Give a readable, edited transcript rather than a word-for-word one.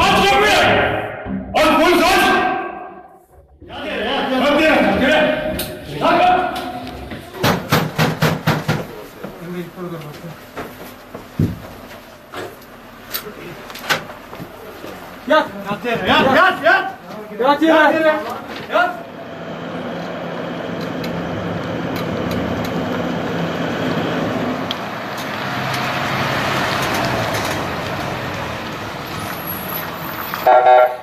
Aç kapıyı! Aç polis aç! Hadi yere! Kalk! Yat! Yat yere! Yat! Yat yere! Yat! Thank you.